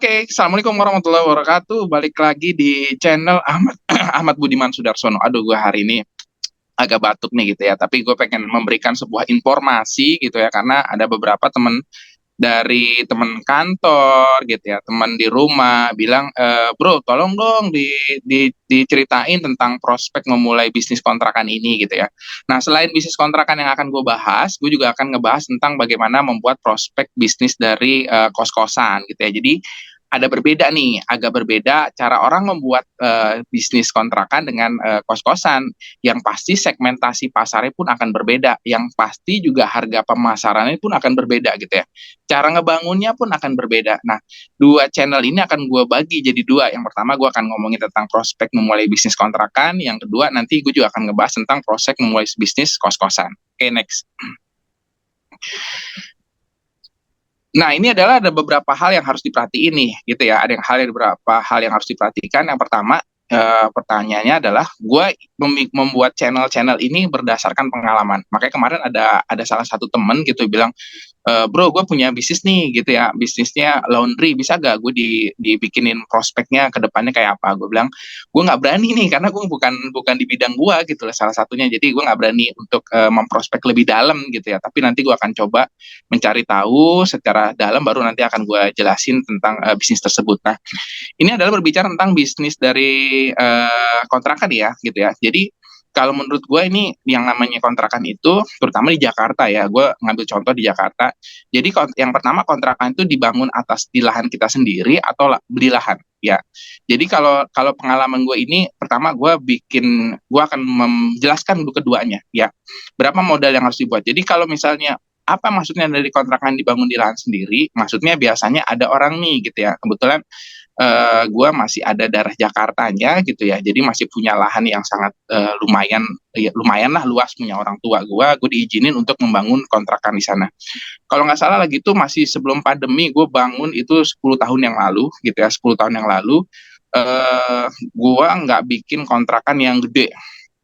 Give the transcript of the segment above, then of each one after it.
Oke, assalamualaikum warahmatullahi wabarakatuh. Balik lagi di channel Ahmad Ahmad Budiman Sudarsono. Aduh, gue hari ini agak batuk nih gitu ya. Tapi gue pengen memberikan sebuah informasi gitu ya, karena ada beberapa temen dari teman kantor gitu ya, teman di rumah bilang, bro, tolong dong diceritain tentang prospek memulai bisnis kontrakan ini gitu ya. Nah, selain bisnis kontrakan yang akan gue bahas, gue juga akan ngebahas tentang bagaimana membuat prospek bisnis dari kos-kosan gitu ya. Jadi ada berbeda nih, agak berbeda cara orang membuat bisnis kontrakan dengan kos-kosan. Yang pasti segmentasi pasarnya pun akan berbeda, yang pasti juga harga pemasarannya pun akan berbeda gitu ya. Cara ngebangunnya pun akan berbeda. Nah, dua channel ini akan gue bagi jadi dua. Yang pertama gue akan ngomongin tentang prospek memulai bisnis kontrakan. Yang kedua nanti gue juga akan ngebahas tentang prospek memulai bisnis kos-kosan. Oke, next. Nah, ini adalah ada beberapa hal yang harus diperhatiin nih, gitu ya. Beberapa hal yang harus diperhatikan. Yang pertama, pertanyaannya adalah, gue membuat channel-channel ini berdasarkan pengalaman. Makanya kemarin ada salah satu temen gitu bilang, bro, gue punya bisnis nih gitu ya, bisnisnya laundry, bisa gak gue dibikinin prospeknya ke depannya kayak apa? Gue bilang, gue nggak berani nih karena gue bukan bukan di bidang gue gitu lah salah satunya. Jadi gue nggak berani untuk memprospek lebih dalam gitu ya. Tapi nanti gue akan coba mencari tahu secara dalam, baru nanti akan gue jelasin tentang bisnis tersebut. Nah, ini adalah berbicara tentang bisnis dari kontrakan ya gitu ya. Jadi kalau menurut gue ini yang namanya kontrakan itu, terutama di Jakarta ya, gue ngambil contoh di Jakarta. Jadi yang pertama, kontrakan itu dibangun di lahan kita sendiri atau beli lahan ya. Jadi kalau kalau pengalaman gue ini, pertama gue akan menjelaskan dulu keduanya ya. Berapa modal yang harus dibuat. Jadi kalau misalnya apa maksudnya dari kontrakan dibangun di lahan sendiri? Maksudnya biasanya ada orang nih gitu ya. Kebetulan gue masih ada darah Jakartanya gitu ya, jadi masih punya lahan yang sangat lumayan, ya lumayan lah luas, punya orang tua gue diizinin untuk membangun kontrakan di sana. Kalau nggak salah lagi itu masih sebelum pandemi, gue bangun itu 10 tahun yang lalu gitu ya, 10 tahun yang lalu. Gue nggak bikin kontrakan yang gede,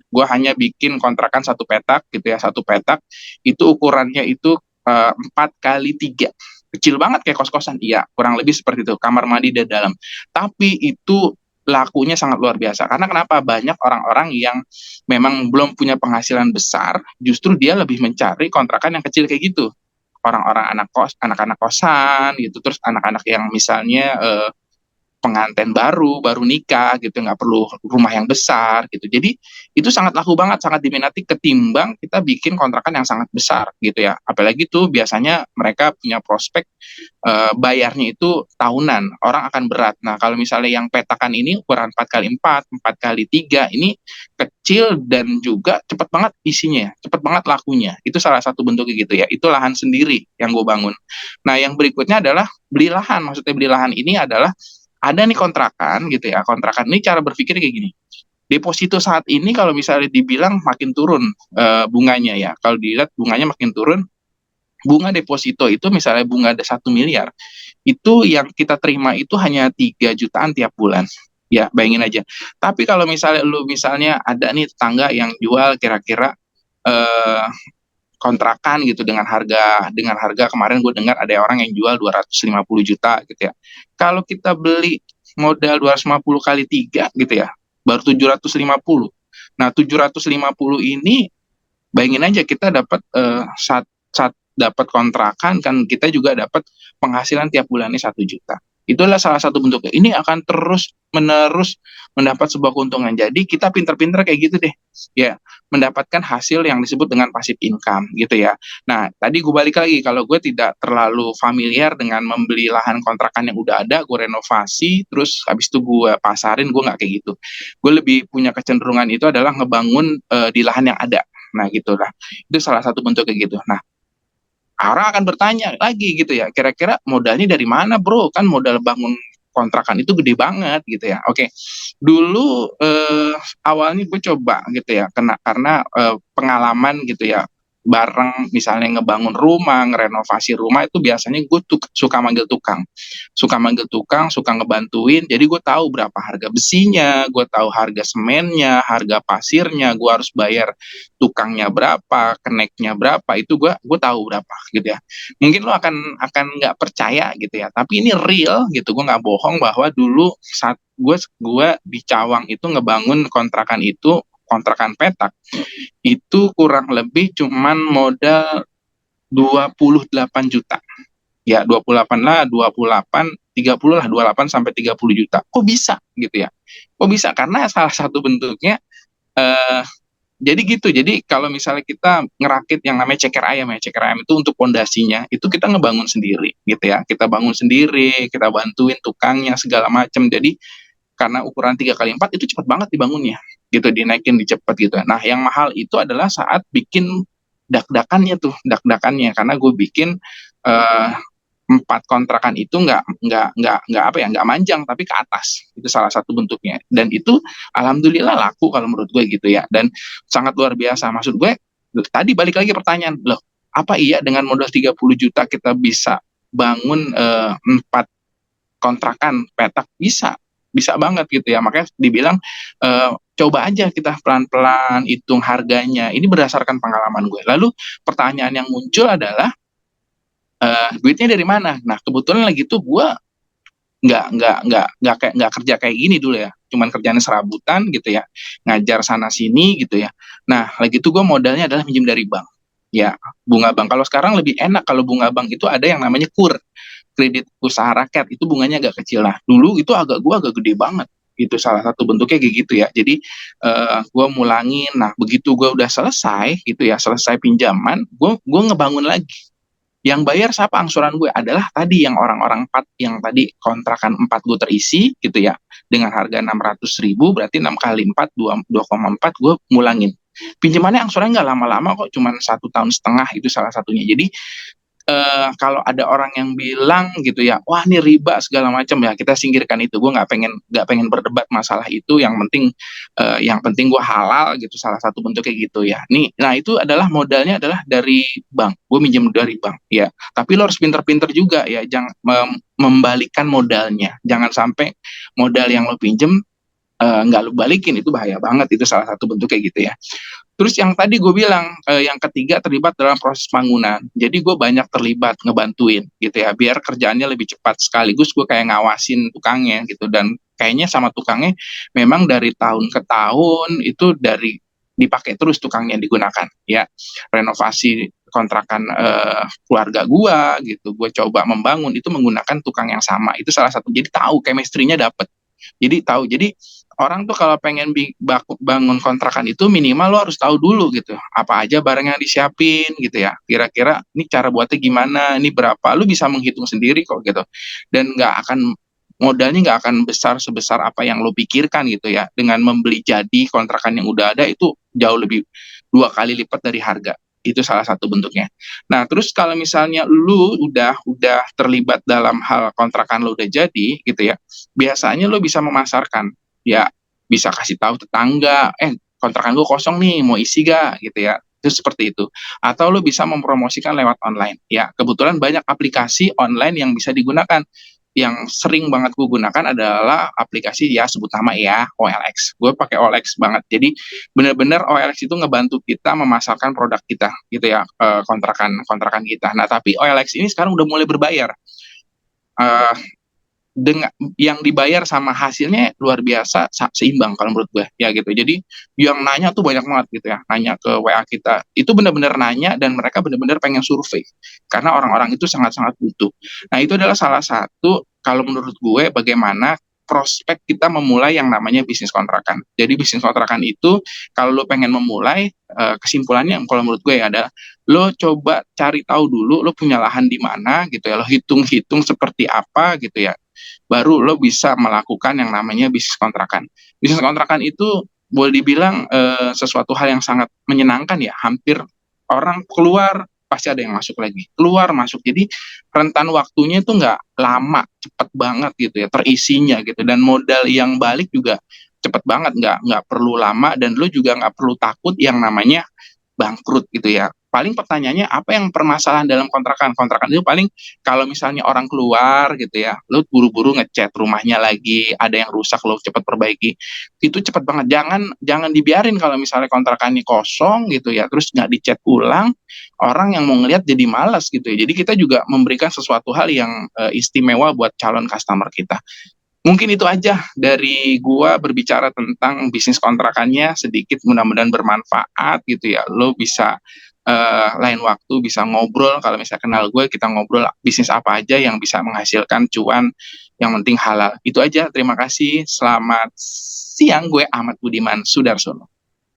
gue hanya bikin kontrakan satu petak gitu ya, satu petak itu ukurannya itu 4 kali 3, kecil banget kayak kos-kosan, iya kurang lebih seperti itu, kamar mandi dan dalam. Tapi itu lakunya sangat luar biasa, karena kenapa, banyak orang-orang yang memang belum punya penghasilan besar, justru dia lebih mencari kontrakan yang kecil kayak gitu. Orang-orang anak-anak kosan gitu, terus anak-anak yang misalnya pengantin baru baru nikah gitu, nggak perlu rumah yang besar gitu. Jadi itu sangat laku banget, sangat diminati ketimbang kita bikin kontrakan yang sangat besar gitu ya. Apalagi tuh biasanya mereka punya prospek bayarnya itu tahunan, orang akan berat. Nah, kalau misalnya yang petakan ini ukuran 4 kali 4, 4 kali 3, ini kecil dan juga cepet banget isinya, cepet banget lakunya. Itu salah satu bentuknya gitu ya. Itu lahan sendiri yang gue bangun. Nah, yang berikutnya adalah beli lahan. Maksudnya beli lahan ini adalah ada nih kontrakan gitu ya. Kontrakan ini cara berpikir kayak gini. Deposito saat ini kalau misalnya dibilang makin turun bunganya ya. Kalau dilihat bunganya makin turun, bunga deposito itu misalnya bunga ada 1 miliar, itu yang kita terima itu hanya 3 jutaan tiap bulan. Ya, bayangin aja. Tapi kalau misalnya misalnya ada nih tetangga yang jual kira-kira eh, kontrakan gitu dengan harga kemarin gue dengar ada orang yang jual 250 juta gitu ya. Kalau kita beli modal 250 kali 3 gitu ya, baru 750. Nah, 750 ini bayangin aja kita dapat dapat kontrakan, kan kita juga dapat penghasilan tiap bulannya 1 juta. Itulah salah satu bentuknya. Ini akan terus menerus mendapat sebuah keuntungan. Jadi kita pinter-pinter kayak gitu deh, ya, mendapatkan hasil yang disebut dengan passive income gitu ya. Nah, tadi gue balik lagi, kalau gue tidak terlalu familiar dengan membeli lahan kontrakan yang udah ada, gue renovasi, terus habis itu gue pasarin, gue nggak kayak gitu. Gue lebih punya kecenderungan itu adalah ngebangun di lahan yang ada. Nah, gitulah. Itu salah satu bentuk kayak gitu. Nah, orang akan bertanya lagi gitu ya, kira-kira modalnya dari mana bro? Kan modal bangun kontrakan itu gede banget gitu ya. Oke, dulu awalnya gue coba gitu ya, karena pengalaman gitu ya. bareng misalnya ngebangun rumah, ngerenovasi rumah itu biasanya gue tuh suka manggil tukang, suka ngebantuin. Jadi gue tahu berapa harga besinya, gue tahu harga semennya, harga pasirnya, gue harus bayar tukangnya berapa, keneknya berapa, itu gue tahu berapa gitu ya. Mungkin lo akan nggak percaya gitu ya, tapi ini real gitu, gue nggak bohong bahwa dulu saat gue di Cawang itu ngebangun kontrakan petak itu kurang lebih cuman modal 28 juta. Ya 28 lah, 28, 30 lah, 28 sampai 30 juta. Kok bisa gitu ya? Kok bisa? Karena salah satu bentuknya eh jadi gitu. Jadi kalau misalnya kita ngerakit yang namanya ceker ayam ya, ceker ayam itu untuk pondasinya, itu kita ngebangun sendiri gitu ya. Kita bangun sendiri, kita bantuin tukangnya segala macam. Jadi karena ukuran 3 kali 4 itu cepat banget dibangunnya gitu, dinaikin dicepet gitu. Nah yang mahal itu adalah saat bikin dak-dakannya karena gue bikin eh, 4 kontrakan itu nggak apa ya, nggak manjang tapi ke atas, itu salah satu bentuknya, dan itu alhamdulillah laku kalau menurut gue gitu ya, dan sangat luar biasa. Maksud gue tadi balik lagi pertanyaan loh, apa iya dengan modal 30 juta kita bisa bangun 4 kontrakan petak? Bisa banget gitu ya, makanya dibilang coba aja kita pelan-pelan hitung harganya, ini berdasarkan pengalaman gue. Lalu pertanyaan yang muncul adalah duitnya dari mana? Nah kebetulan lagi tuh gue nggak kerja kayak gini dulu ya, cuman kerjanya serabutan gitu ya, ngajar sana sini gitu ya. Nah lagi tuh gue modalnya adalah minjem dari bank ya, bunga bank. Kalau sekarang lebih enak, kalau bunga bank itu ada yang namanya kredit usaha rakyat, itu bunganya agak kecil. Nah dulu itu agak gede banget, itu salah satu bentuknya kayak gitu ya. Jadi gue mulangin. Nah begitu gue udah selesai gitu ya, selesai pinjaman, gue ngebangun lagi. Yang bayar siapa? Angsuran gue adalah tadi yang orang-orang 4, yang tadi kontrakan 4 gue terisi gitu ya, dengan harga 600.000, berarti 6 kali 4, 2,4 gue mulangin. Pinjamannya angsurannya nggak lama-lama kok, cuman 1,5 tahun, itu salah satunya. Jadi kalau ada orang yang bilang gitu ya, wah ini riba segala macam, ya kita singkirkan itu. Gue nggak pengen berdebat masalah itu. Yang penting gue halal gitu. Salah satu bentuk kayak gitu ya. Nih, nah itu adalah modalnya adalah dari bank. Gue minjem dari bank ya. Tapi lo harus pinter-pinter juga ya, jangan membalikkan modalnya. Jangan sampai modal yang lo pinjem nggak lu balikin, itu bahaya banget. Itu salah satu bentuk kayak gitu ya. Terus yang tadi gue bilang, yang ketiga terlibat dalam proses bangunan. Jadi gue banyak terlibat ngebantuin gitu ya, biar kerjaannya lebih cepat. Sekaligus gue kayak ngawasin tukangnya gitu, dan kayaknya sama tukangnya memang dari tahun ke tahun itu dipakai terus tukangnya, digunakan ya. Renovasi kontrakan keluarga gua gitu, gue coba membangun itu menggunakan tukang yang sama. Itu salah satu, jadi tahu chemistry-nya dapet. Jadi tahu. Jadi orang tuh kalau pengen bangun kontrakan itu minimal lo harus tahu dulu gitu, apa aja barang yang disiapin gitu ya. Kira-kira ini cara buatnya gimana, ini berapa, lu bisa menghitung sendiri kok gitu. Dan modalnya nggak akan besar sebesar apa yang lo pikirkan gitu ya. Dengan membeli jadi kontrakan yang udah ada itu jauh lebih 2 kali lipat dari harga. Itu salah satu bentuknya. Nah, terus kalau misalnya lu udah terlibat dalam hal kontrakan lo udah jadi gitu ya, biasanya lo bisa memasarkan ya, bisa kasih tahu tetangga, kontrakan gue kosong nih, mau isi gak gitu ya. Itu seperti itu. Atau lo bisa mempromosikan lewat online ya. Kebetulan banyak aplikasi online yang bisa digunakan. Yang sering banget gue gunakan adalah aplikasi, ya sebut nama ya, OLX. Gue pakai OLX banget. Jadi benar-benar OLX itu ngebantu kita memasarkan produk kita gitu ya, kontrakan kita. Nah tapi OLX ini sekarang udah mulai berbayar. Eh, dengan yang dibayar sama hasilnya luar biasa seimbang kalau menurut gue ya gitu. Jadi yang nanya tuh banyak banget gitu ya, nanya ke WA kita itu benar-benar nanya, dan mereka benar-benar pengen survei karena orang-orang itu sangat-sangat butuh. Nah itu adalah salah satu kalau menurut gue bagaimana prospek kita memulai yang namanya bisnis kontrakan. Jadi bisnis kontrakan itu kalau lo pengen memulai, kesimpulannya kalau menurut gue ya, ada lo coba cari tahu dulu lo punya lahan di mana gitu ya, lo hitung-hitung seperti apa gitu ya, baru lo bisa melakukan yang namanya bisnis kontrakan. Bisnis kontrakan itu boleh dibilang sesuatu hal yang sangat menyenangkan ya. Hampir orang keluar pasti ada yang masuk lagi, keluar masuk. Jadi rentan waktunya itu nggak lama, cepet banget gitu ya terisinya gitu. Dan modal yang balik juga cepet banget, nggak perlu lama, dan lo juga nggak perlu takut yang namanya bangkrut gitu ya. Paling pertanyaannya apa yang permasalahan dalam kontrakan? Kontrakan itu paling kalau misalnya orang keluar gitu ya, lu buru-buru ngecat rumahnya lagi, ada yang rusak lu cepet perbaiki. Itu cepet banget. Jangan jangan dibiarin kalau misalnya kontrakannya kosong gitu ya, terus nggak dicat ulang, orang yang mau ngelihat jadi malas gitu ya. Jadi kita juga memberikan sesuatu hal yang istimewa buat calon customer kita. Mungkin itu aja dari gua berbicara tentang bisnis kontrakannya sedikit, mudah-mudahan bermanfaat gitu ya. Lo bisa lain waktu bisa ngobrol, kalau misalnya kenal gue kita ngobrol bisnis apa aja yang bisa menghasilkan cuan, yang penting halal. Itu aja, terima kasih. Selamat siang, gue Ahmad Budiman Sudarsono.